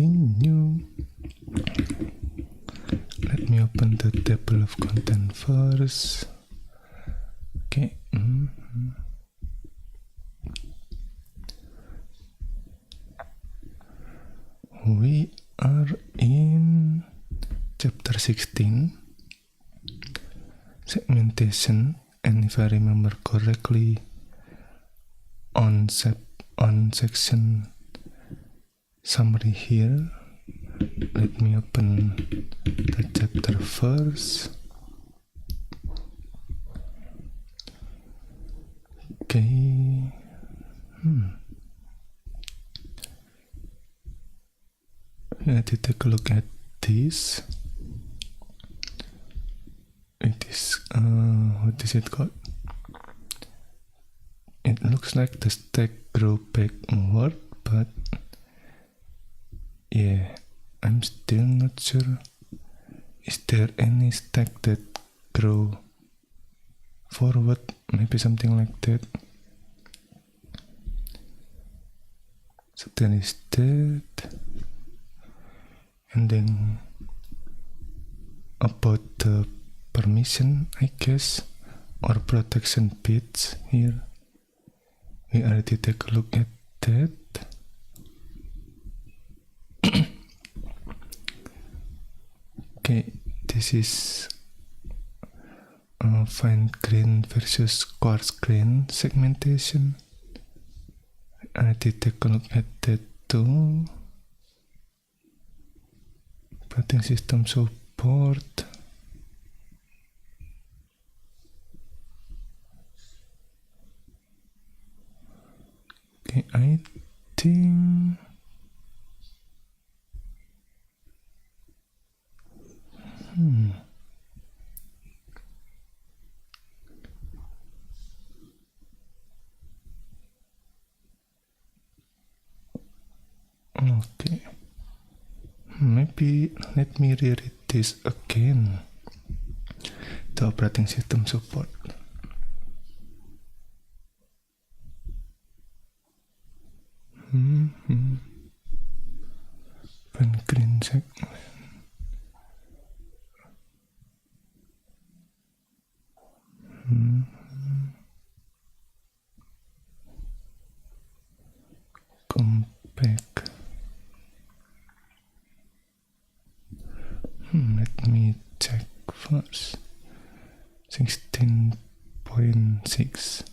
continue. Let me open the table of content first. Okay. We are in chapter 16, segmentation, and if I remember correctly, on section summary here. Let me open the chapter first. Okay. Let's take a look at this. It is what is it called? It looks like the stack grow backward, but yeah, I'm still not sure. Is there any stack that grow forward? Maybe something like that. So there is that. And then about the permission, I guess, or protection bits here. We already take a look at that. Okay, this is fine grain versus coarse grain segmentation. I already take a look at that too. Operating system support. Okay, I think okay. Maybe let me reread this again. The operating system support. Fine grain segment. Compact. Let me check first. 16.6.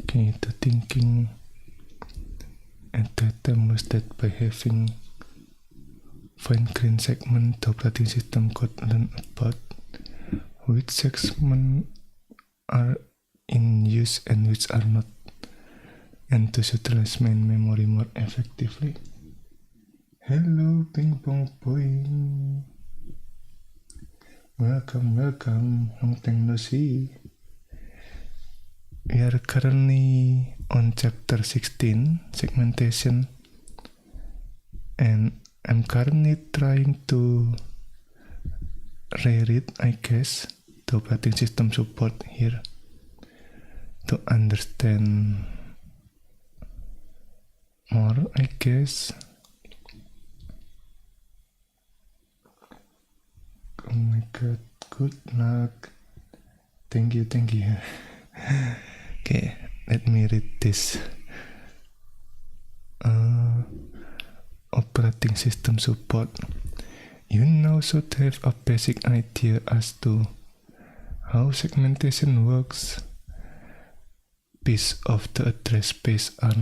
Okay, the thinking at that time was that by having fine grain segment, the operating system could learn about which segments are in use and which are not, and to utilize main memory more effectively. Hello, Ping Pong Boing. Welcome, long time no see. We are currently on chapter 16, segmentation, and I'm currently trying to reread, I guess, the operating system support here to understand more, I guess. Oh my god, good luck. Thank you. Okay, let me read this. Operating system support. You now should have a basic idea as to how segmentation works. Pieces of the address space are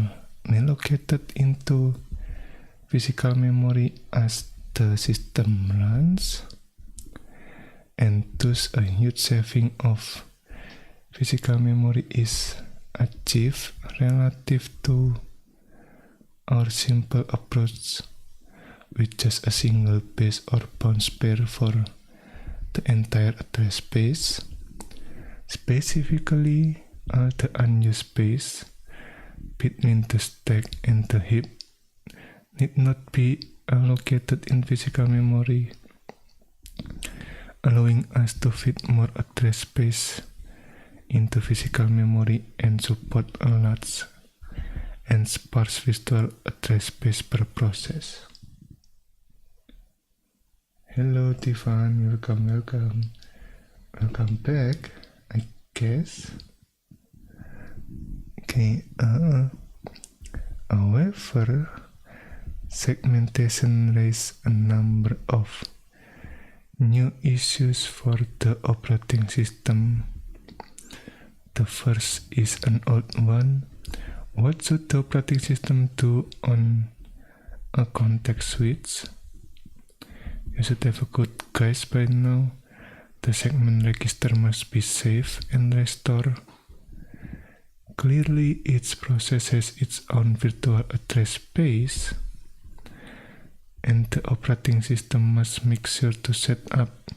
allocated into physical memory as the system runs, and thus a huge saving of physical memory is achieved relative to our simple approach with just a single base or bounce pair for the entire address space. Specifically, all the unused space between the stack and the heap need not be allocated in physical memory, allowing us to fit more address space into physical memory and support a large and sparse visual address space per process. Hello Tiffan, welcome back, I guess. Okay, however, segmentation raises a number of new issues for the operating system. The first is an old one. What should the operating system do on a context switch? You should have a good guess by now. The segment register must be saved and restored. Clearly, each process has its own virtual address space, and the operating system must make sure to set up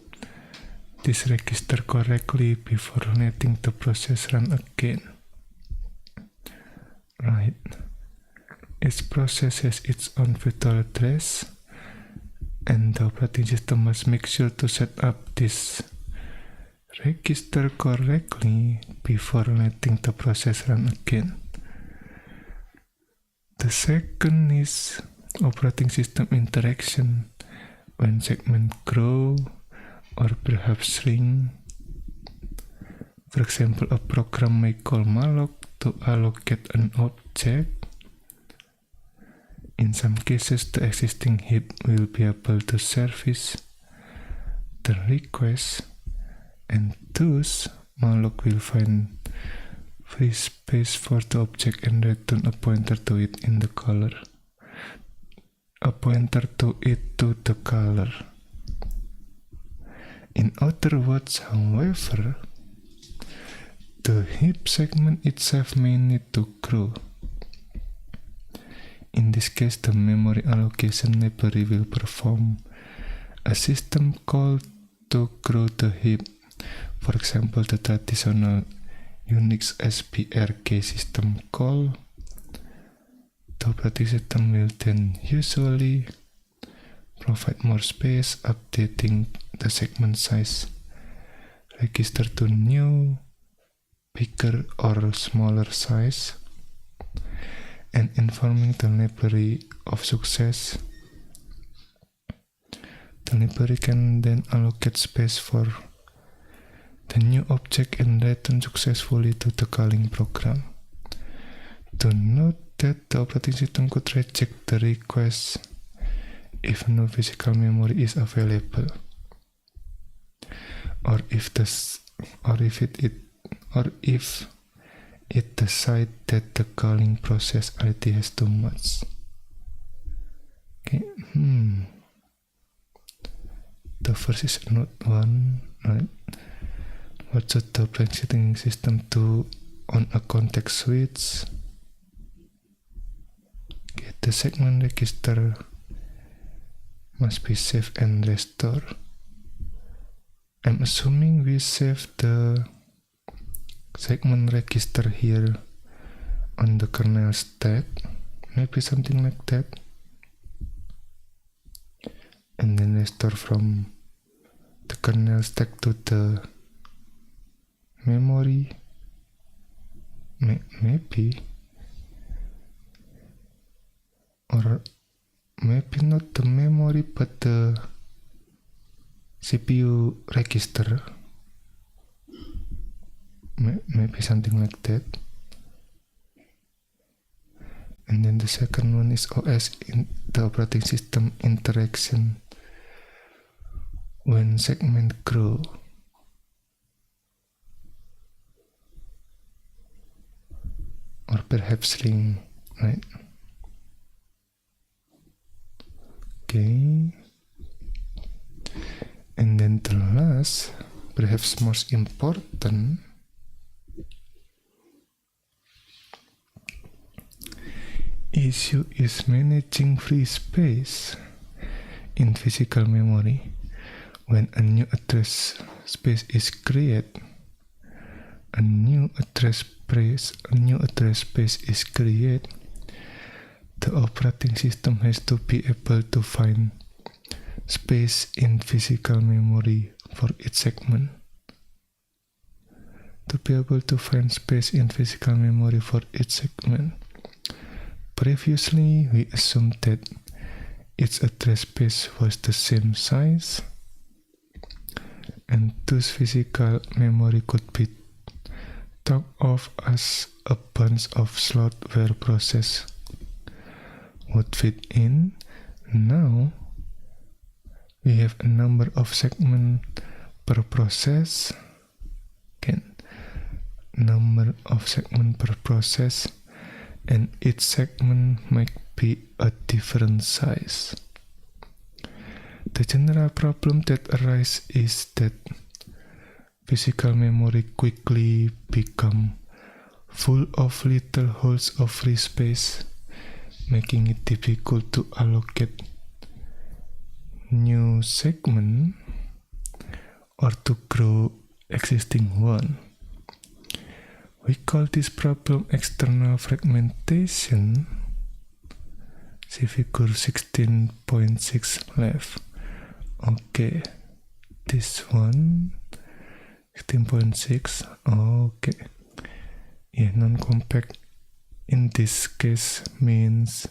this register correctly before letting the process run again. Right. Each process has its own virtual address, and the operating system must make sure to set up this register correctly before letting the process run again. The second is operating system interaction. When segments grow or perhaps shrink, for example, a program may call malloc to allocate an object. In some cases, the existing heap will be able to service the request, and thus malloc will find free space for the object and return a pointer to it in the color. To the color. In other words, however, the heap segment itself may need to grow. In this case, the memory allocation library will perform a system call to grow the heap. For example, the traditional Unix SBRK system call. The operating system will then usually provide more space, updating the segment size register to new, bigger or smaller size, and informing the library of success. The library can then allocate space for the new object and return successfully to the calling program. To note that the operating system could reject the request if no physical memory is available, or if it decides that the calling process already has too much. Okay. The first is node 1, right? What should the operating system do on a context switch? Okay, the segment register must be saved and restored. I'm assuming we save the segment register here on the kernel stack, maybe something like that, and then restore from the kernel stack to the memory, maybe, or maybe not the memory but the CPU register, maybe something like that. And then the second one is OS, in the operating system interaction when segment grow. Or perhaps shrink, right? Okay. And then the last, perhaps most important, issue is managing free space in physical memory. When a new address space is created, a new address space is created, the operating system has to be able to find space in physical memory for each segment. To be able to find space in physical memory for each segment. Previously, we assumed that each address space was the same size, and thus physical memory could be thought of as a bunch of slots where process would fit in. Now, we have a number of segments per process. Again, number of segments per process, and each segment might be a different size. The general problem that arises is that physical memory quickly become full of little holes of free space, making it difficult to allocate new segment or to grow existing one. We call this problem external fragmentation. See figure 16.6 left. Okay, this one 16.6. Okay, yeah, non-compact in this case means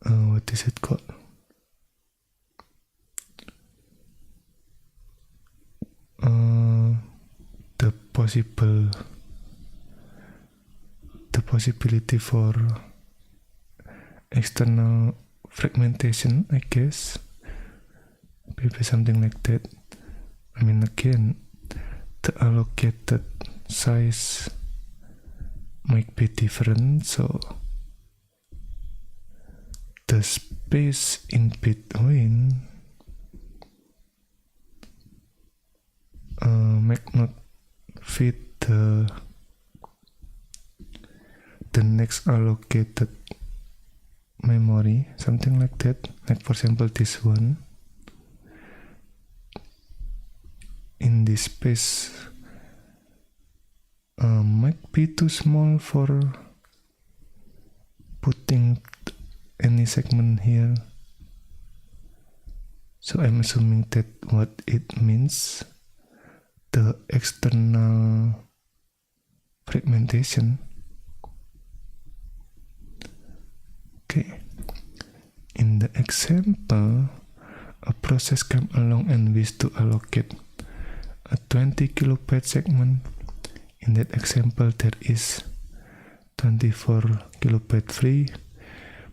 what is it called? The possibility for external fragmentation, I guess, maybe something like that. I mean, again, the allocated size might be different, so the space in between might not fit the next allocated memory, something like that. Like for example, this one in this space might be too small for putting any segment here. So I'm assuming that what it means, the external fragmentation. Okay, in the example, a process came along and wished to allocate a 20 kilobyte segment. In that example, there is 24 kilobyte free,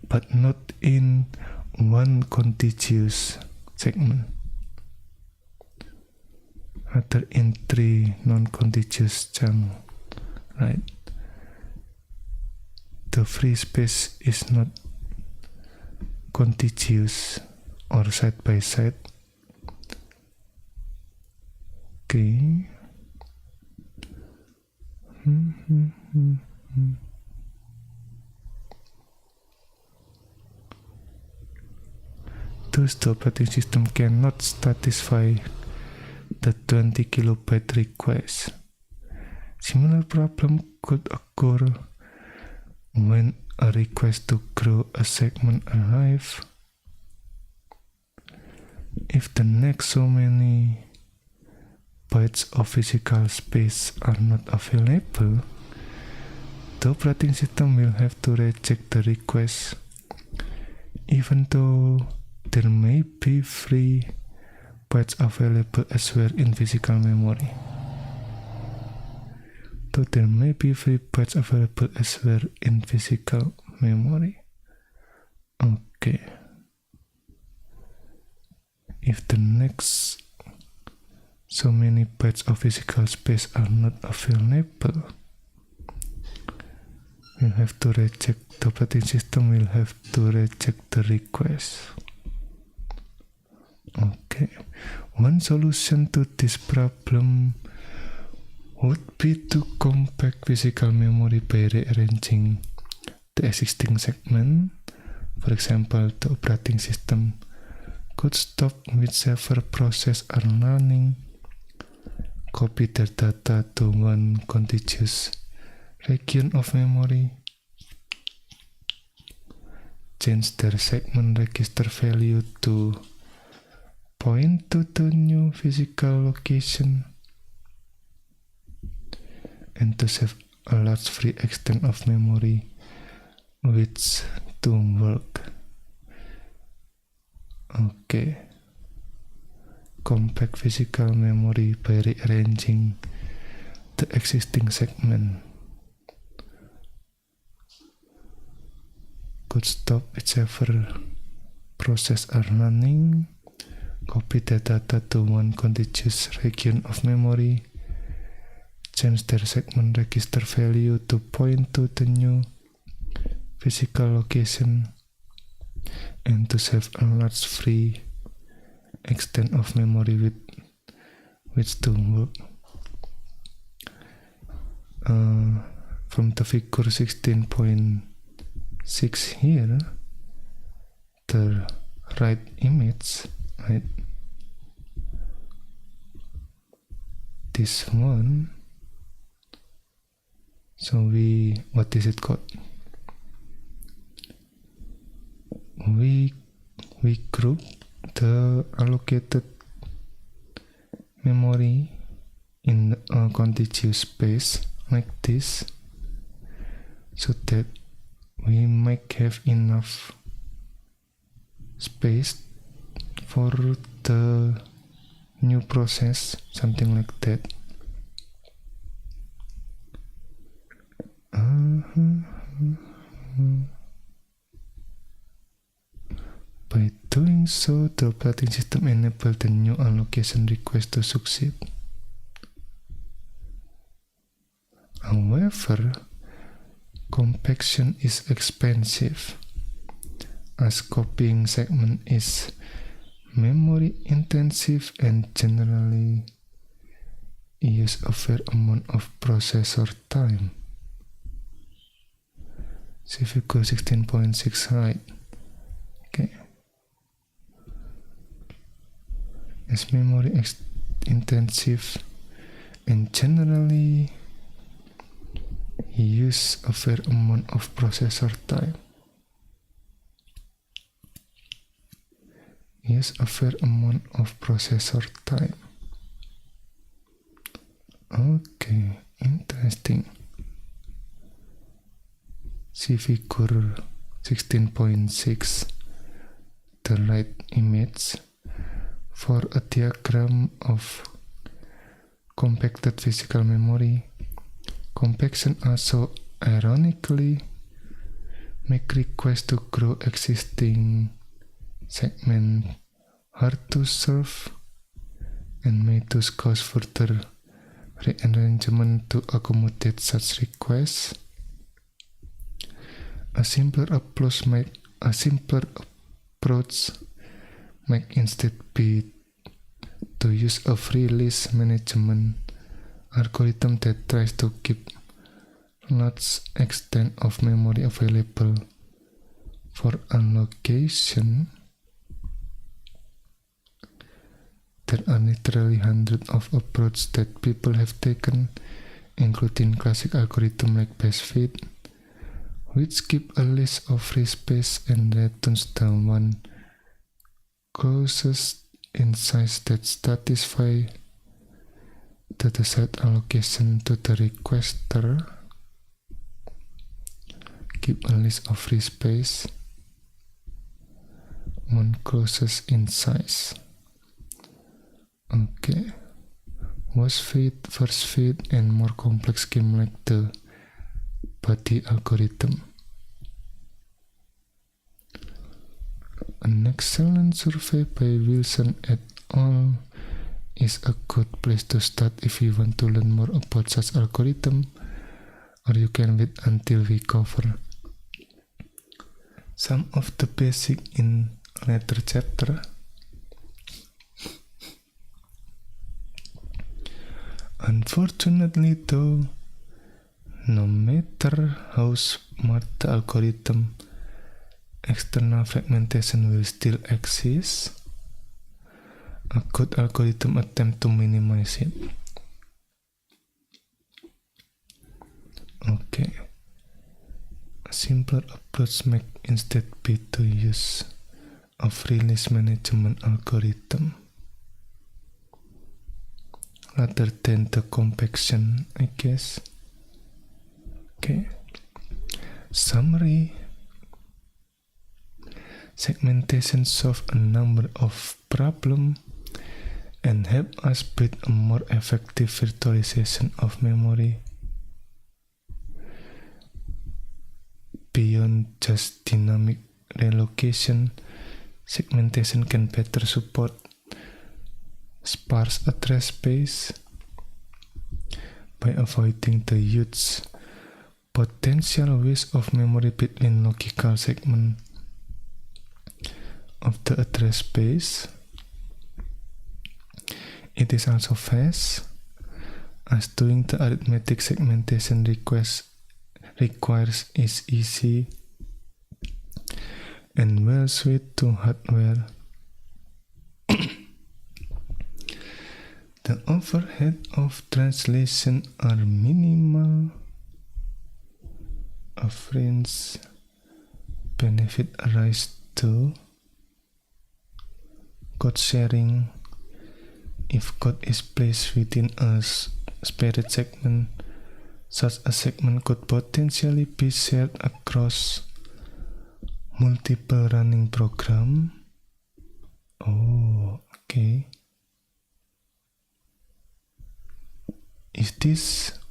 but not in one contiguous segment, rather in 3 non-contiguous chunks, right? The free space is not contiguous or side by side. Okay. Thus, the operating system cannot satisfy the 20 kilobyte request. Similar problem could occur when a request to grow a segment arrives. If the next so many bytes of physical space are not available, the operating system will have to reject the request, even though there may be free bytes available elsewhere in physical memory. So there may be free bytes available elsewhere in physical memory. Okay. If the next so many bytes of physical space are not available, the operating system will have to reject the request. Okay. One solution to this problem would be to compact physical memory by rearranging the existing segment. For example, the operating system could stop whichever process are running, copy their data to one contiguous region of memory, change their segment register value to point to the new physical location, and to save a large free extent of memory which to work. Okay. Compact physical memory by rearranging the existing segment. Could stop whichever process are running, copy the data to one contiguous region of memory, change their segment register value to point to the new physical location, and to save a large free extent of memory with which to work. From the figure 16.6 here, the right image, right? This one. So what is it called? We group the allocated memory in a contiguous space like this, so that we might have enough space for the new process, something like that. By doing so, the operating system enables the new allocation request to succeed. However, compaction is expensive, as copying segment is memory intensive and generally use a fair amount of processor time. See figure 16.6, right? Okay. As memory intensive and generally use a fair amount of processor time. Use a fair amount of processor time. Okay, interesting. See figure 16.6, the right image. For a diagram of compacted physical memory, compaction also ironically make requests to grow existing segment hard to serve and may thus cause further rearrangement to accommodate such requests. A simpler approach might instead be to use a free list management algorithm that tries to keep large extent of memory available for allocation. There are literally hundreds of approaches that people have taken, including classic algorithms like BuzzFeed, which keep a list of free space and returns the one closest in size that satisfy the desired allocation to the requester. Keep a list of free space, one closest in size. Okay. Worst fit, first fit, and more complex scheme like the Buddy algorithm. An excellent survey by Wilson et al. Is a good place to start if you want to learn more about such algorithm, or you can wait until we cover some of the basic in later chapter. Unfortunately though, no matter how smart the algorithm, external fragmentation will still exist. A good algorithm attempt to minimize it. Okay. A simpler approach may instead be to use of release management algorithm rather than the compaction, I guess. Okay. Summary. Segmentation solves a number of problems and help us build a more effective virtualization of memory beyond just dynamic relocation. Segmentation can better support sparse address space by avoiding the huge potential waste of memory between logical segments of the address space. It is also fast, as doing the arithmetic segmentation requires is easy and well suited to hardware. The overhead of translation are minimal. A fringe benefit arise to code sharing. If code is placed within a spared segment, such a segment could potentially be shared across multiple running programs. Oh, okay.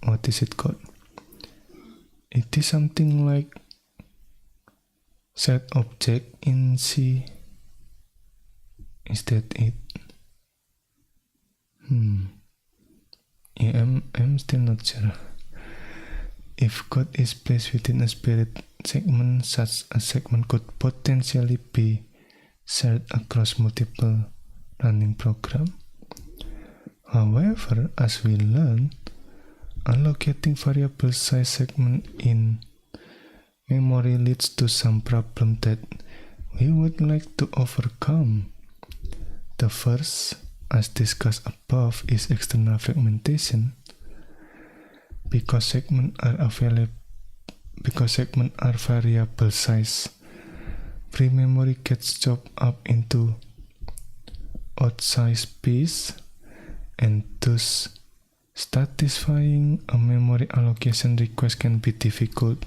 What is it called? It is something like set object in C. Is that it? Yeah, I'm still not sure. If code is placed within a spared segment, such a segment could potentially be shared across multiple running programs. However, as we learned, allocating variable size segment in memory leads to some problem that we would like to overcome. The first, as discussed above, is external fragmentation. Because segments are variable size, free memory gets chopped up into odd-size pieces, and thus satisfying a memory allocation request can be difficult.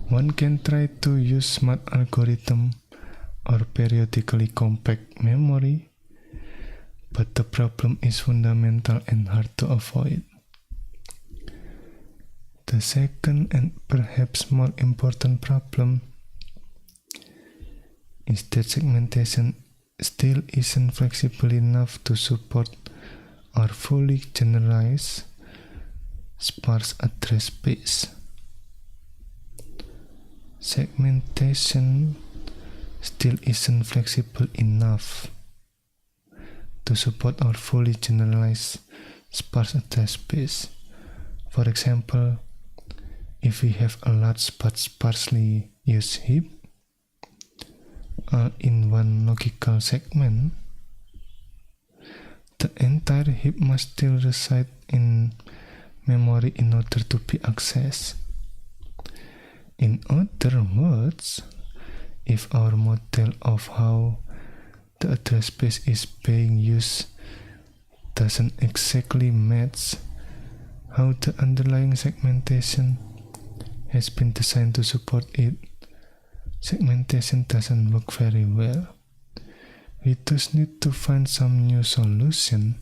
One can try to use smart algorithm or periodically compact memory, but the problem is fundamental and hard to avoid. The second and perhaps more important problem is that segmentation still isn't flexible enough to support our fully generalized sparse address space. Segmentation still isn't flexible enough to support our fully generalized sparse address space. For example, if we have a large but sparsely used heap in one logical segment, the entire heap must still reside in memory in order to be accessed. In other words, if our model of how the address space is being used doesn't exactly match how the underlying segmentation has been designed to support it, segmentation doesn't work very well. We just need to find some new solution.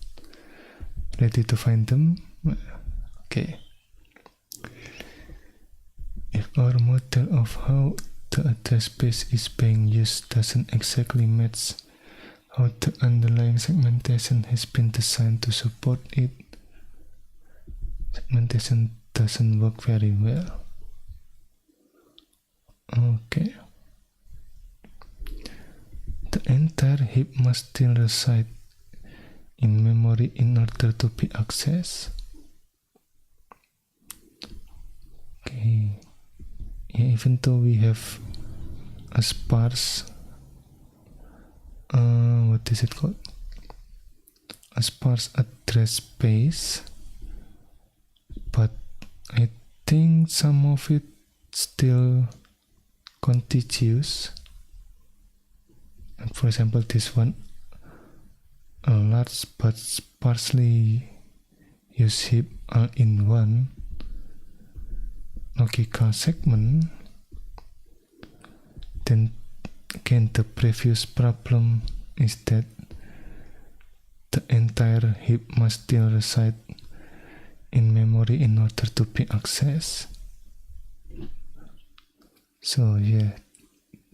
Ready to find them? Okay. If our model of how the address space is being used doesn't exactly match how the underlying segmentation has been designed to support it, segmentation doesn't work very well. Okay. The entire heap must still reside in memory in order to be accessed. Okay. Yeah, even though we have a sparse what is it called? A sparse address space, but I think some of it still contiguous. And for example, this one, a large but sparsely used heap all in one logical segment, then again the previous problem is that the entire heap must still reside in memory in order to be accessed. So yeah,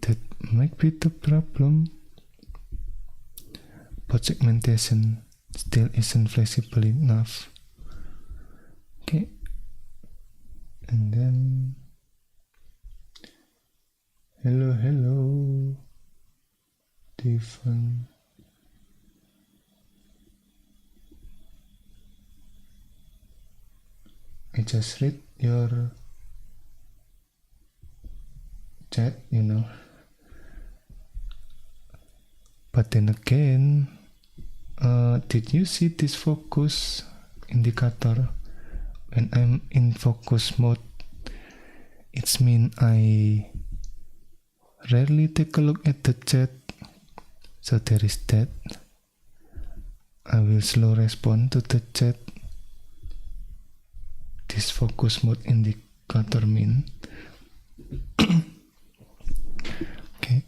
that might be the problem, but segmentation still isn't flexible enough. Okay, and then hello Stephen. I just read your chat, but then again, did you see this focus indicator? When I'm in focus mode, it's mean I rarely take a look at the chat, so there is that. I will slow respond to the chat. This focus mode indicator mean okay.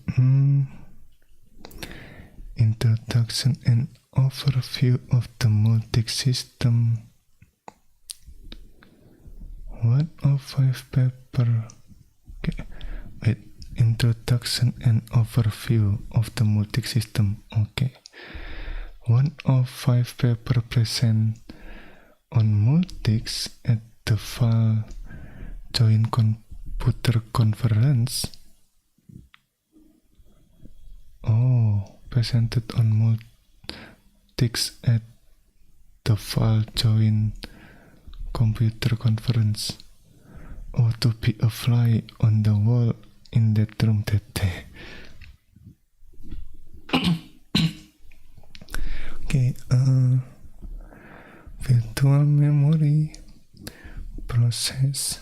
Introduction and overview of the Multics system. 1 of 5 paper. Okay, wait. Introduction and overview of the Multics system. Okay. 1 of 5 paper present on Multics at the file joint computer conference. Presented on Multics at the file joint computer conference. To be a fly on the wall in that room that day. Okay, virtual memory process.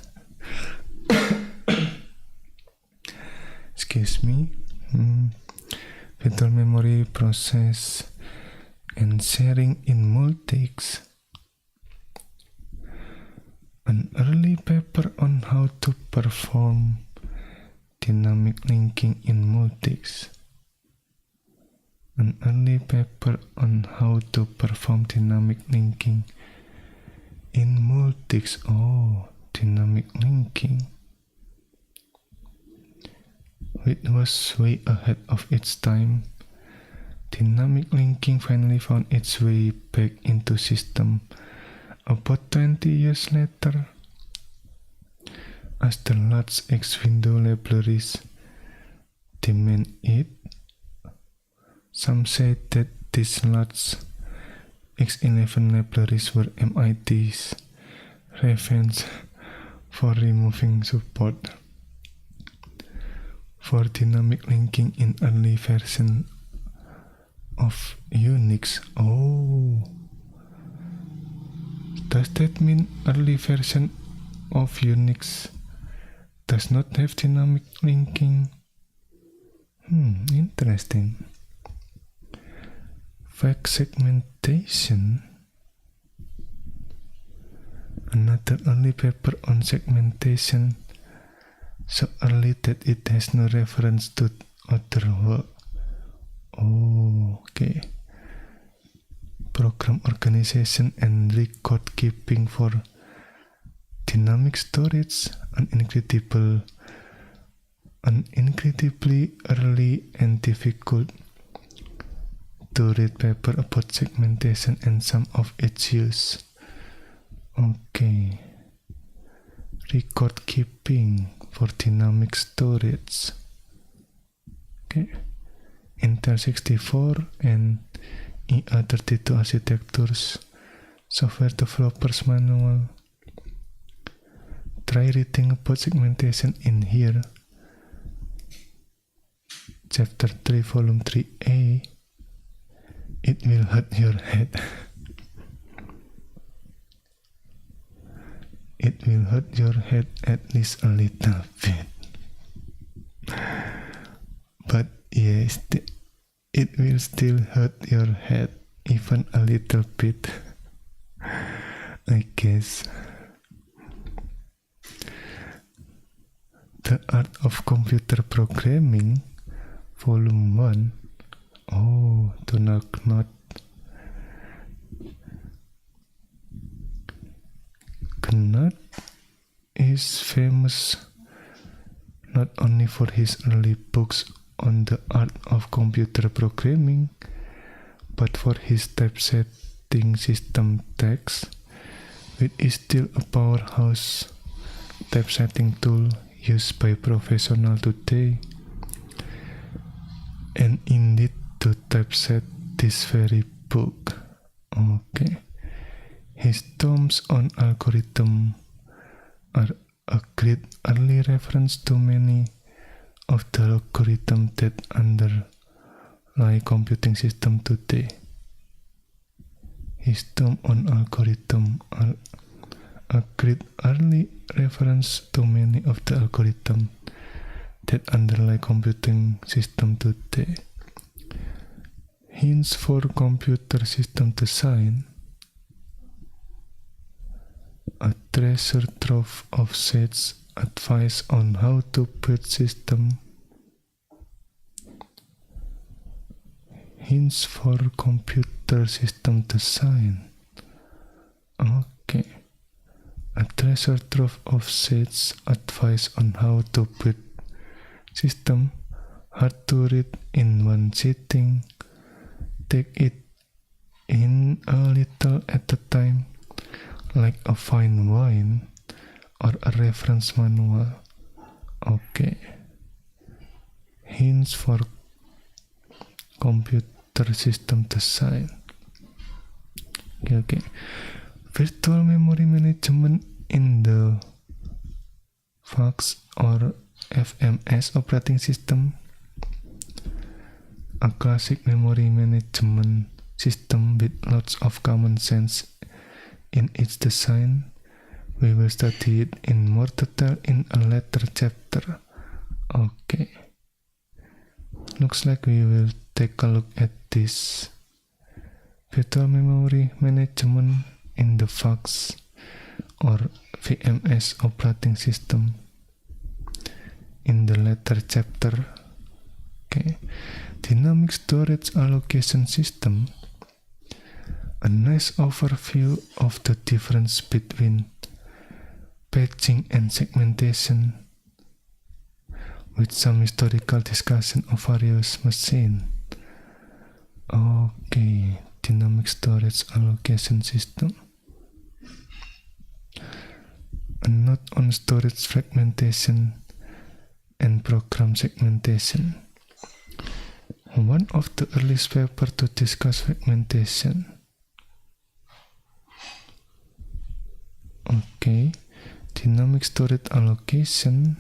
Excuse me. Virtual memory process and sharing in Multics. An early paper on how to perform dynamic linking in Multics. An early paper on how to perform dynamic linking in Multics. Dynamic linking. It was way ahead of its time. Dynamic linking finally found its way back into system about 20 years later, as the large X window libraries demand it. Some say that these large X11 libraries were MIT's revenge for removing support for dynamic linking in early version of Unix. Does that mean early version of Unix does not have dynamic linking? Interesting. Fake segmentation. Another early paper on segmentation, so early that it has no reference to other work. Okay. Program organization and record keeping for dynamic storage, an incredibly early and difficult to read paper about segmentation and some of its use. Okay. Record keeping for dynamic storage. Okay. Intel 64 and IA32 architectures. Software developers manual. Try reading about segmentation in here. Chapter 3, Volume 3A. It will hurt your head. It it will hurt your head at least a little bit. But yes, it will still hurt your head even a little bit, I guess. The Art of Computer Programming, Volume 1. Oh, to knock not. Knuth is famous not only for his early books on the art of computer programming, but for his typesetting system TeX, which is still a powerhouse typesetting tool used by professionals today. And indeed, to typeset this very book. Okay. His tomes on algorithm are a great early reference to many of the algorithms that underlie computing systems today. His tome on algorithm are a great early reference to many of the algorithms that underlie computing systems today. Hints for computer system design. A treasure trove of sage advice on how to build system. Hints for computer system design. Okay. A treasure trove of sage advice on how to build system, hard to read in one sitting. Take it in a little at a time, like a fine wine or a reference manual. Okay. Hints for computer system design. Okay. Virtual memory management in the VAX or FMS operating system. A classic memory management system with lots of common sense in its design. We will study it in more detail in a later chapter. Okay. Looks like we will take a look at this virtual memory management in the VAX or VMS operating system in the later chapter. Okay. Dynamic storage allocation system. A nice overview of the difference between batching and segmentation, with some historical discussion of various machines. Okay, dynamic storage allocation system. A note on storage fragmentation and program segmentation. One of the earliest papers to discuss fragmentation. Okay, dynamic storage allocation,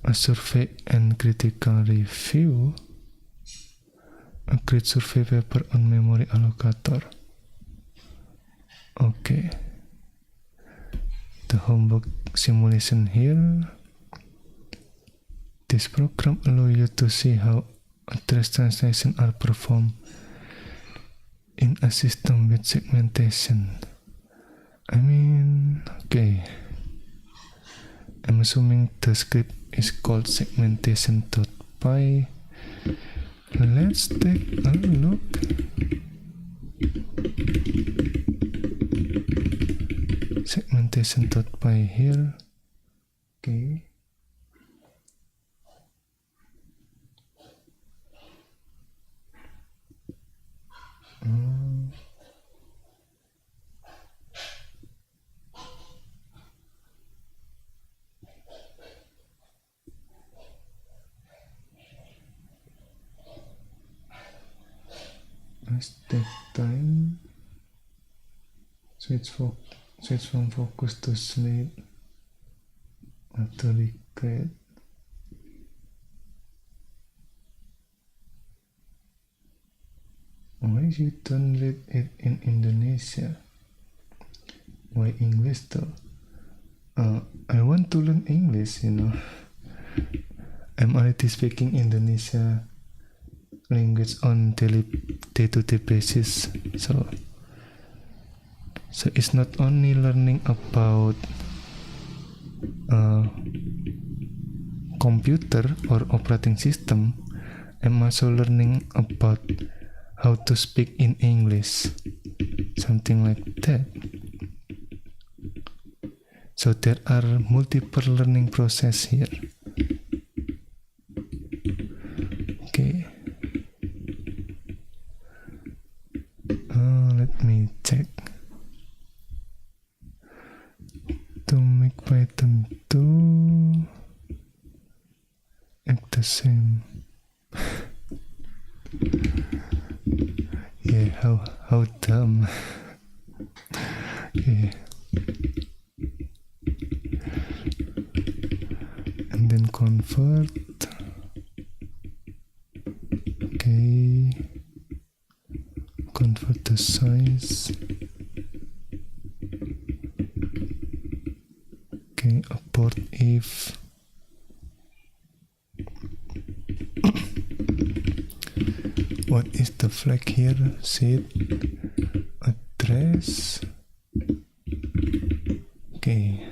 a survey and critical review, a great survey paper on memory allocator. Okay, the homework simulation here. This program allows you to see how address translation are performed in a system with segmentation. Okay. I'm assuming the script is called segmentation.py. Let's take a look. Segmentation.py here. Okay. Let's take time. Switch from focus to sleep. Auto regret. Why you don't read it in Indonesia? Why English though? I want to learn English, I'm already speaking Indonesia language on day-to-day basis, so it's not only learning about computer or operating system. I'm also learning about how to speak in English, something like that. So there are multiple learning process here. Okay. Let me check. To make Python 2 act the same. Yeah, how dumb. Yeah. And then convert. Okay. Convert the size. Okay, abort if. What is the flag here? Set address. Okay.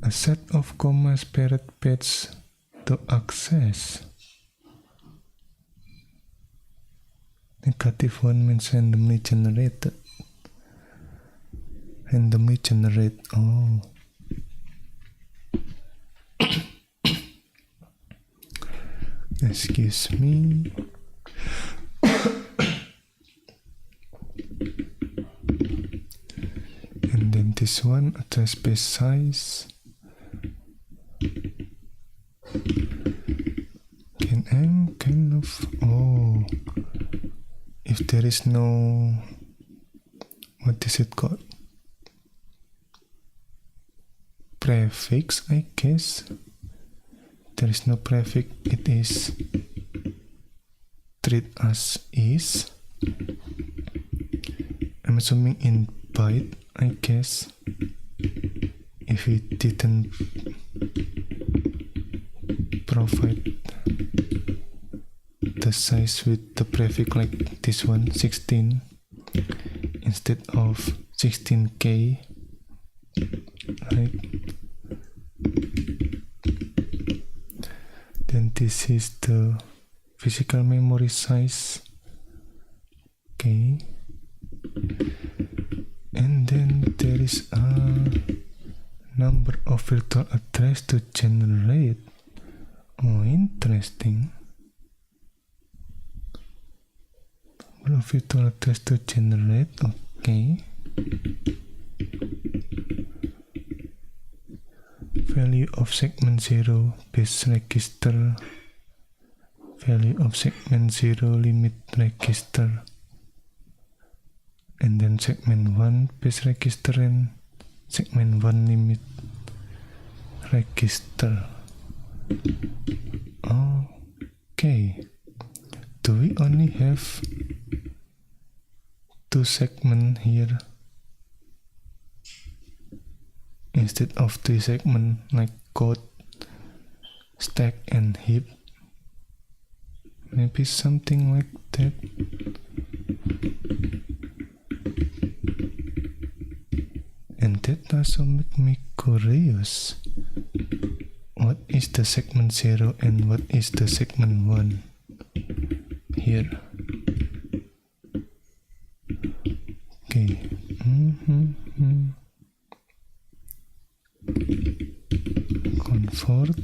A set of commas paired page to access. -1 means randomly generated. Randomly generate. Oh. Excuse me. And then this one, address space size. I'm kind of, if there is no, what is it called? Prefix, I guess. There is no prefix, it is treat as is. I'm assuming in byte, I guess. If it didn't provide the size with the prefix like this one, 16 instead of 16K, right? Then this is the physical memory size. Okay. And then there is a number of virtual address to generate. Oh, interesting. Number of virtual address to generate. Okay. Value of segment 0 base register. Value of segment 0 limit register. And then segment 1 base register and segment 1 limit register. Okay. Do we only have 2 segments here instead of 3 segments like code, stack and heap? Maybe something like that. And that also make me curious. What is the segment 0 and what is the segment 1 here? Okay. Convert.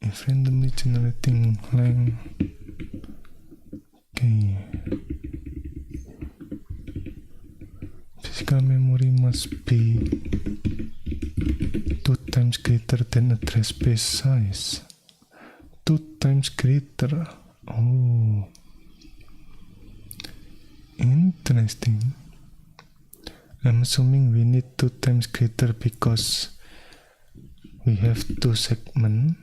If randomly generating length. Okay. Physical memory must be 2 times greater than address space size. 2 times greater. Oh. Interesting. I'm assuming we need 2 times greater because we have 2 segments.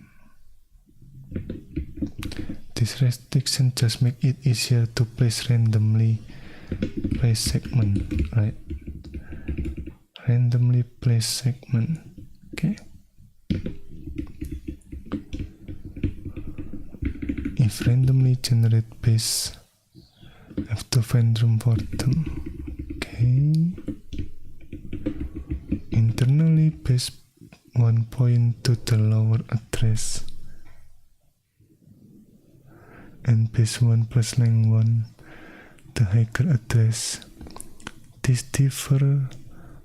This restriction just make it easier to place randomly place segment, right? Randomly place segment. Okay. If randomly generate base, have to find room for them. Okay. Internally paste 1 point to the lower address and paste 1 plus length 1 the higher address. This differ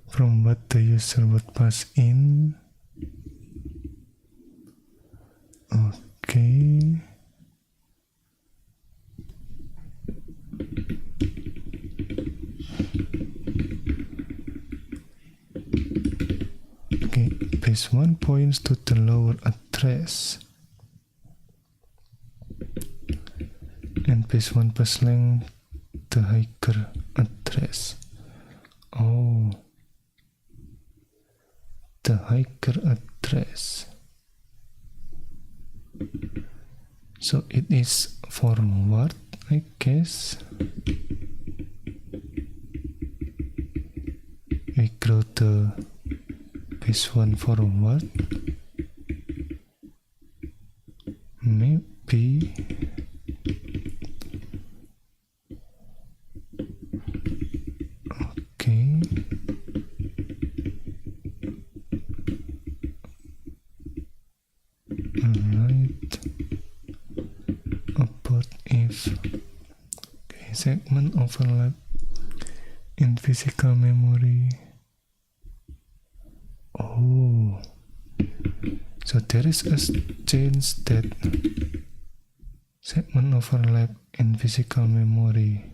from what the user would pass in. Okay. Okay, paste 1 points to the lower address and paste 1 plus length the higher address. Oh, the higher address. So it is forward, I guess. We grow the base 1 forward. Maybe. Okay. Alright. About if. Okay, segment overlap in physical memory. Oh, so there is a change that segment overlap in physical memory.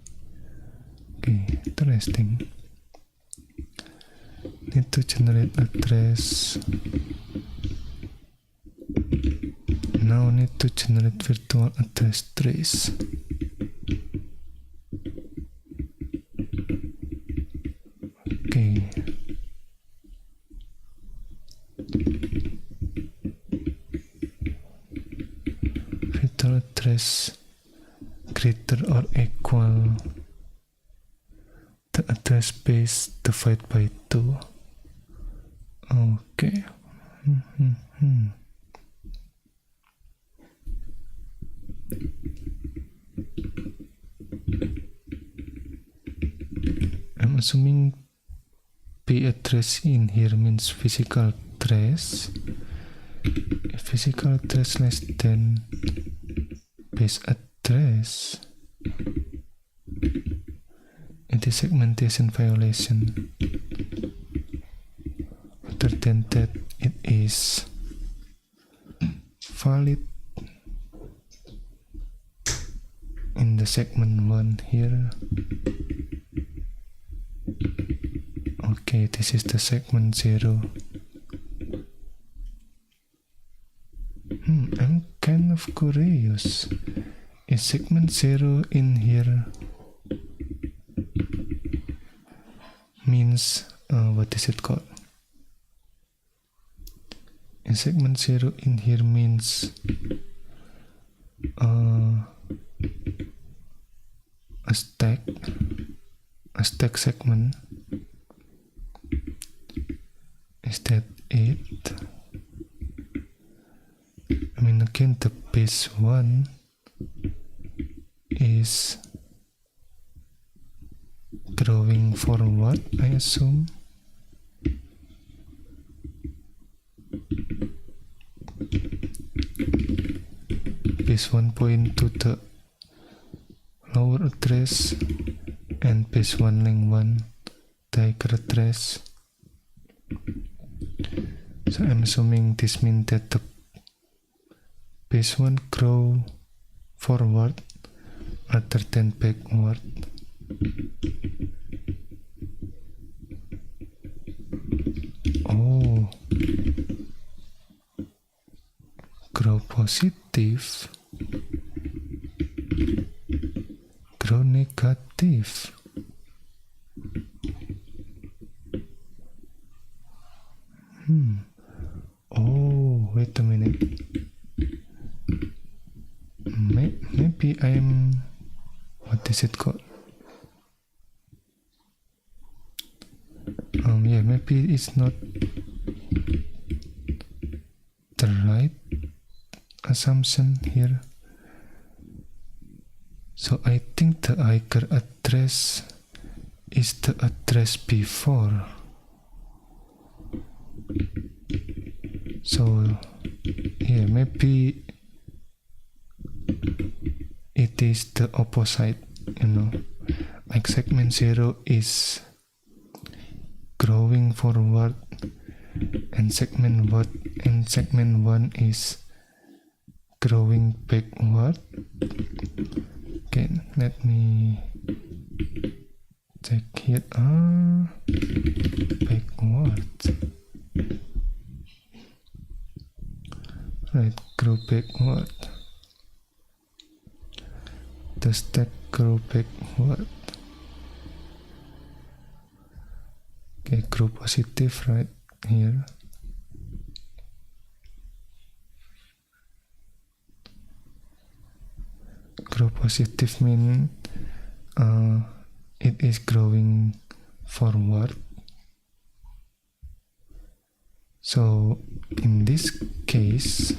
Okay, interesting. Need to generate address. Now need to generate virtual address trace. Okay. Virtual address greater or equal the address space divided by 2. Okay. I'm assuming P address in here means physical address. If physical address less than base address, it is segmentation violation. Other than that, it is valid in the segment 1 here. Okay, this is the segment 0. I'm kind of curious. Is segment 0 in here means what is it called? Is segment 0 in here means a stack segment? Is that it? I mean, again, the base 1 is growing forward, I assume. Base 1 point to the lower address and base 1 length 1 the higher address. So I'm assuming this means that the base 1 grow forward rather than backward. Oh, grow positive, grow negative. Oh, wait a minute. maybe I'm, what is it called? Yeah, maybe it's not the right assumption here. So I think the Iker address is the address before. So yeah, maybe it is the opposite, like segment 0 is growing forward and segment 1 is growing backward. Okay, let me check here. Backward. Right, grow backward. The stack grow backward. Okay, grow positive right here. Grow positive mean it is growing forward. So in this case,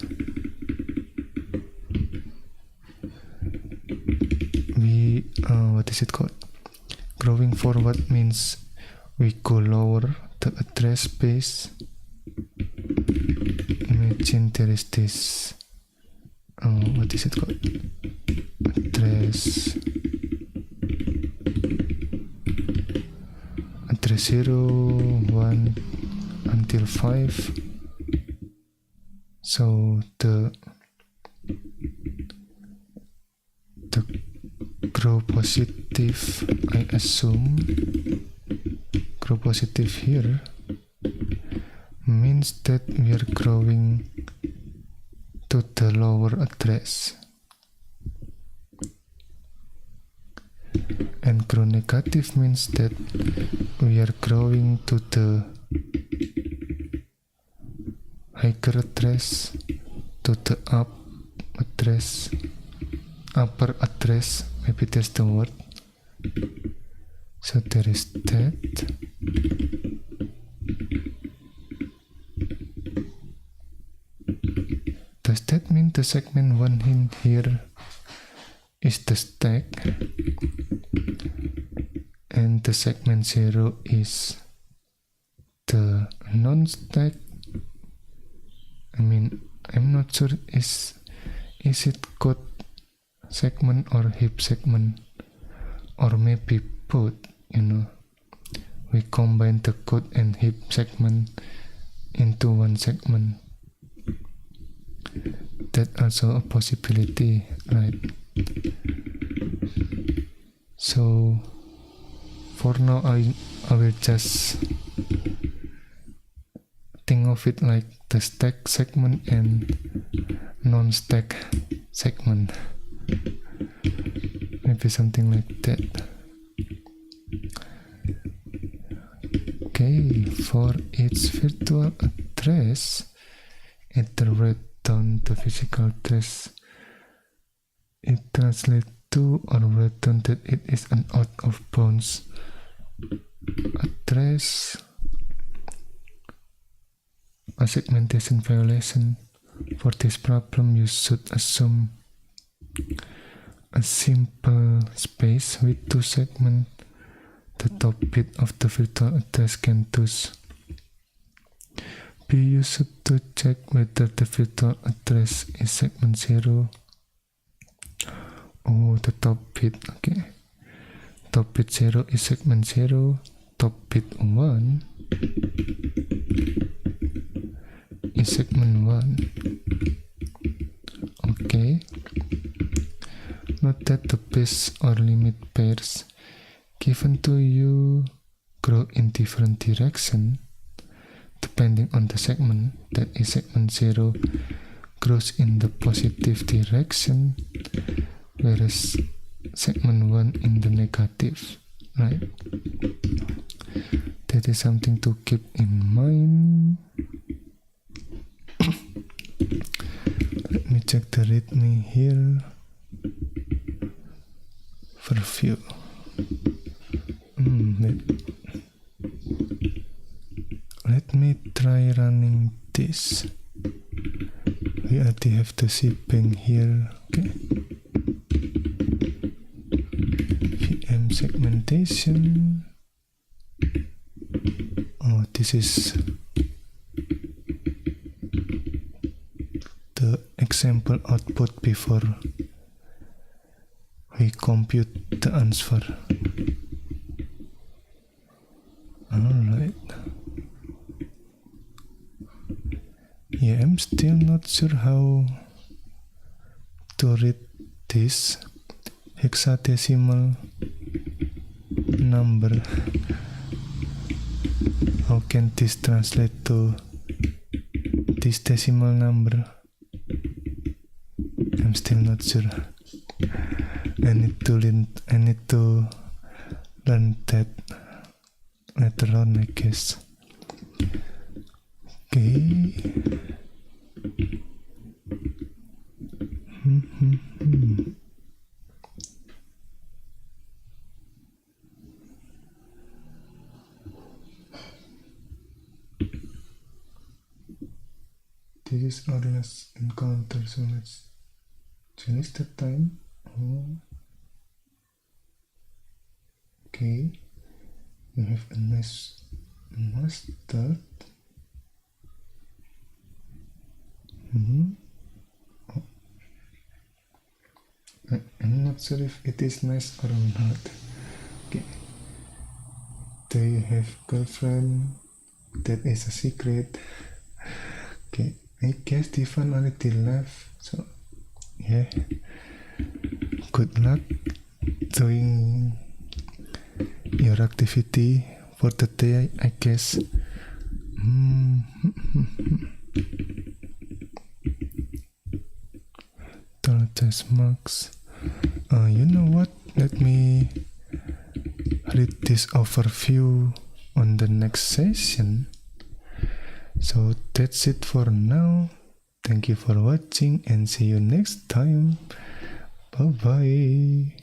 we what is it called? Growing forward means we go lower the address space. Imagine there is this what is it called? Address 0, 1 until 5. So the grow positive, I assume grow positive here means that we are growing to the lower address, and grow negative means that we are growing to the higher address, to the upper address, maybe that's the word. So there is that. Does that mean the segment 1 in here is the stack and the segment 0 is the non-stack? I mean, I'm not sure is it code segment or heap segment, or maybe both, we combine the code and heap segment into one segment. That also a possibility, right? So for now I will just think of it like the stack segment and non-stack segment, maybe something like that. Okay, for each virtual address, either write down the physical address it translates to, or write down that it is an out of bounds address. A segmentation violation. For this problem, you should assume a simple space with two segments. The top bit of the virtual address can thus be used to check whether the virtual address is segment 0. Oh, the top bit, okay. Top bit 0 is segment 0. Top bit 1 is segment 1. Okay. Note that the base or limit pairs given to you grow in different direction depending on the segment. That is, segment 0 grows in the positive direction, whereas segment 1 in the negative, right? That is something to keep in mind. Let me check the readme here. overview. Let me try running this. We already have the shipping here. Okay. VM segmentation. Oh, this is the example output before we compute the answer. Alright. Yeah, I'm still not sure how to read this hexadecimal number. How can this translate to this decimal number? I'm still not sure. I need to learn that later on, I guess. Okay. This is Arduino's encounter, so let's change the time. Okay, we have a nice mustard. I'm not sure if it is nice or not. Okay. Do you have girlfriend? That is a secret. Okay, I guess Stephen already left, so yeah. Good luck doing your activity for the day, I guess. Test marks. You know what? Let me read this overview on the next session. So that's it for now. Thank you for watching and see you next time. Bye bye.